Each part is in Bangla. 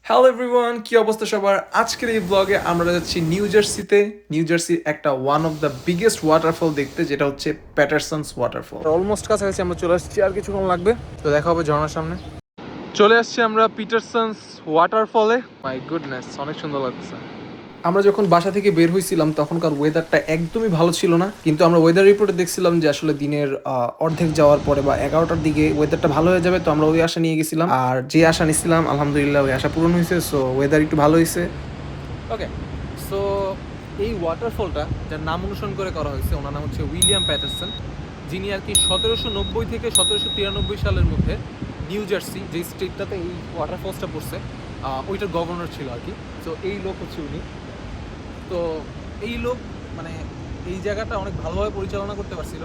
হ্যালো এভরিওয়ান, কি অবস্থা সবার? আজকের এই ব্লগে আমরা যাচ্ছি নিউ জার্সিতে। নিউ জার্সির একটা one of the biggest waterfall দেখতে, যেটা হচ্ছে প্যাটারসন্স ওয়াটারফল। অলমোস্ট কাছাকাছি আমরা চলে আসছি, আর কিছুক্ষণ লাগবে, তো দেখা হবে ঝর্ণার সামনে। চলে আসছি আমরা পিটারসন্স ওয়াটারফলে। মাই গুডনেস, অনেক সুন্দর লাগছে। আমরা যখন বাসা থেকে বের হয়েছিলাম তখনকার ওয়েদারটা একদমই ভালো ছিল না, কিন্তু আমরা ওয়েদার রিপোর্টে দেখছিলাম যে আসলে দিনের অর্ধেক যাওয়ার পরে বা 11টার দিকে ওয়েদারটা ভালো হয়ে যাবে। তো আমরা ওই আশা নিয়ে গেছিলাম, আর যে আশা নিয়েছিলাম আলহামদুলিল্লাহ ওই আশা পূরণ হয়েছে। সো ওয়েদার একটু ভালো হয়েছে। ওকে, সো এই ওয়াটারফলটা যার নাম অনুসরণ করে করা হয়েছে, ওনার নাম হচ্ছে উইলিয়াম প্যাটারসন, যিনি আর কি 1790 থেকে 1793 সালের মধ্যে নিউ জার্সি, যে স্টেটটাতে এই ওয়াটারফলসটা পড়ছে, ওইটার গভর্নর ছিল আর কি। তো এই লোক হচ্ছে উনি। তো এই লোক মানে এই জায়গাটা অনেক ভালোভাবে পরিচালনা করতে পারছিল।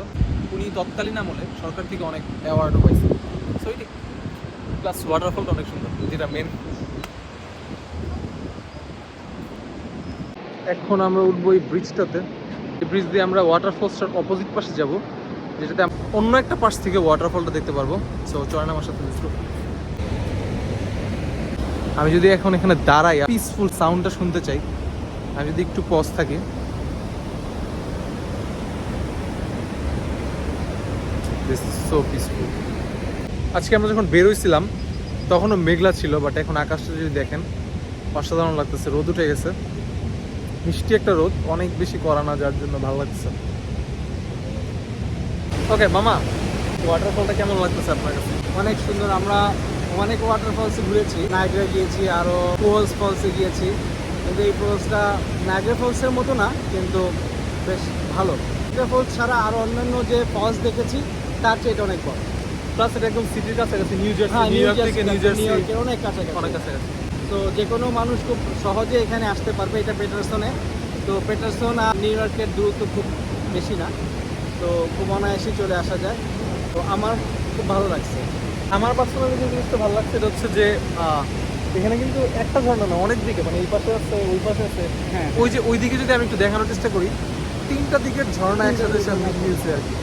উনি তৎকালীন আমলে সরকার থেকে অনেক অ্যাওয়ার্ডও পাইছে। সো এটি প্লাস ওয়াটারফলটা অনেক সুন্দর, যেটা মেন। এখন আমরা উঠবো এই ব্রিজটাতে। এই ব্রিজ দিয়ে আমরা ওয়াটারফলসটার অপোজিট পাশে যাব, যেটাতে অন্য একটা পাশ থেকে ওয়াটারফলটা দেখতে পারবো। সো চলেন আমার সাথে। আমি যদি এখন এখানে দাঁড়াই, পিসফুল সাউন্ডটা শুনতে চাই, আমি যদি একটু পজ থাকি, সো পিসফুল। আজকে আমরা যখন বেরোইছিলাম তখনও মেঘলা ছিল, বাট এখন আকাশটা যদি দেখেন অসাধারণ লাগতেছে। রোদ উঠে গেছে, মিষ্টি একটা রোদ, অনেক বেশি কড়া না, যার জন্য ভালো লাগতেছে। ওকে মামা, ওয়াটারফলটা কেমন লাগতেছে আপনার কাছে? অনেক সুন্দর। আমরা অনেক ওয়াটারফলসে ঘুরেছি, নায়াগ্রা গিয়েছি, আরও কোহোস ফলসে গিয়েছি, কিন্তু এই ফলসটা নায়াগ্রা ফলসের মতো না, কিন্তু বেশ ভালো। নায়াগ্রা ফলস ছাড়া আরও অন্যান্য যে ফলস দেখেছি তার চেয়ে এটা অনেক বড়। প্লাস এটা একদম সিটির কাছাকাছি, নিউ জার্সি, হ্যাঁ, নিউ ইয়র্ক থেকে নিউ জার্সি অনেক কাছাকাছি, অনেক কাছাকাছি। তো যে কোনো মানুষ খুব সহজে এখানে আসতে পারবে। এটা পেটারসনে। তো পেটারসন আর নিউ ইয়র্কের দূরত্ব খুব বেশি না, তো খুব অনায়াসে চলে আসা যায়। তো আমার খুব ভালো লাগছে। আমার পার্সোনালি যে জিনিসটা ভালো লাগছে এটা হচ্ছে যে এখানে কিন্তু একটা ঝর্ণা না, অনেক দিকে, মানে এই পাশে আছে, ওই পাশে আছে। হ্যাঁ, ওই যে ওই দিকে যদি আমি একটু দেখানোর চেষ্টা করি, তিনটা দিকের ঝর্ণা একসাথে মিলছে আর কি।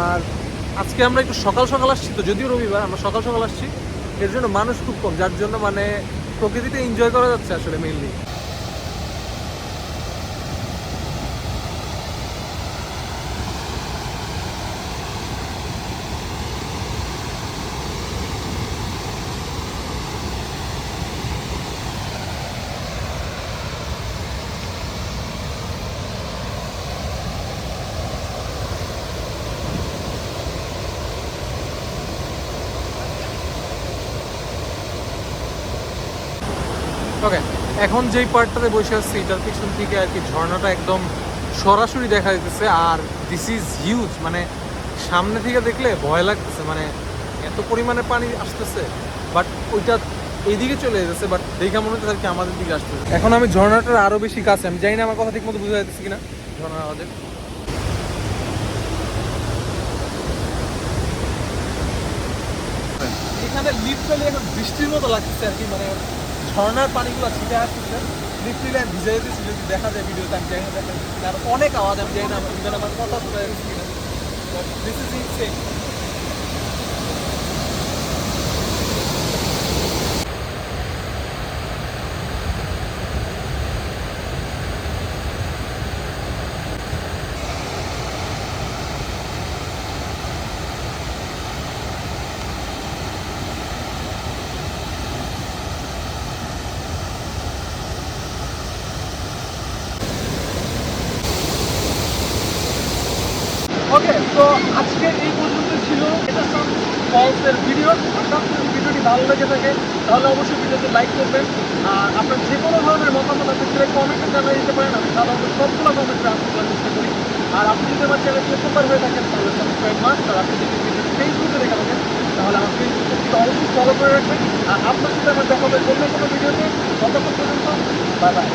আর আজকে আমরা একটু সকাল সকাল আসছি, তো যদিও রবিবার আমরা সকাল সকাল আসছি, এর জন্য মানুষ খুব কম, যার জন্য মানে প্রকৃতিতে এনজয় করা যাচ্ছে আসলে মেইনলি। ওকে, এখন যেই পার্টটাতে বসে আসছি এটার পিছন থেকে আর কি ঝর্ণাটা একদম সরাসরি দেখা যাচ্ছে। আর দিস ইজ হিউজ, মানে সামনে থেকে দেখলে ভয় লাগতেছে, মানে এত পরিমাণে পানি আসতেছে। বাট ওইটা এইদিকে চলে যেতেছে, বাট দেখা মনে হচ্ছে আর কি আমাদের দিকে আসতেছে। এখন আমি ঝর্ণাটার আরো বেশি কাছে, আমি জানি না আমার কথা ঠিক মতো বোঝা যাচ্ছে কিনা ঝর্ণার আওয়াজে। এখানে লিটারালি এখন বৃষ্টির মতো লাগতেছে আর কি, মানে ঝর্ণার পানিগুলো ছিটে আসতেছে। লিটারালি আমি ভিজে যেতেছি, যদি দেখা যায় ভিডিওতে, আমি জানি না দেখেন। আর অনেক আওয়াজ, আমি জানি না আমার কথা শোনা যাচ্ছে কিনা। This is insane. ওকে, তো আজকে এই পর্যন্ত ছিল পেটারসন ফলসের ভিডিও। আপনার যদি ভিডিওটি ভালো লেগে থাকে তাহলে অবশ্যই ভিডিওতে লাইক করবেন। আর আপনার যে কোনো ধরনের মতামত আপনি সেটা কমেন্টে জানিয়ে দিতে পারেন, আমি সাধারণত সবগুলো কমেন্টে আনসার করার চেষ্টা করি। আর আপনি যদি আমার চ্যানেলটি প্রথমবার হয়ে থাকেন তাহলে সাবস্ক্রাইব মাস্ট। আর আপনি যদি ভিডিওটি ফেসবুকে দেখে থাকেন তাহলে আমার ফেসবুককে অবশ্যই ফলো করে রাখবেন। আর আপনার সাথে আমার দেখা হবে অন্য কোনো ভিডিওতে। ততক্ষণ পর্যন্ত বাই বাই।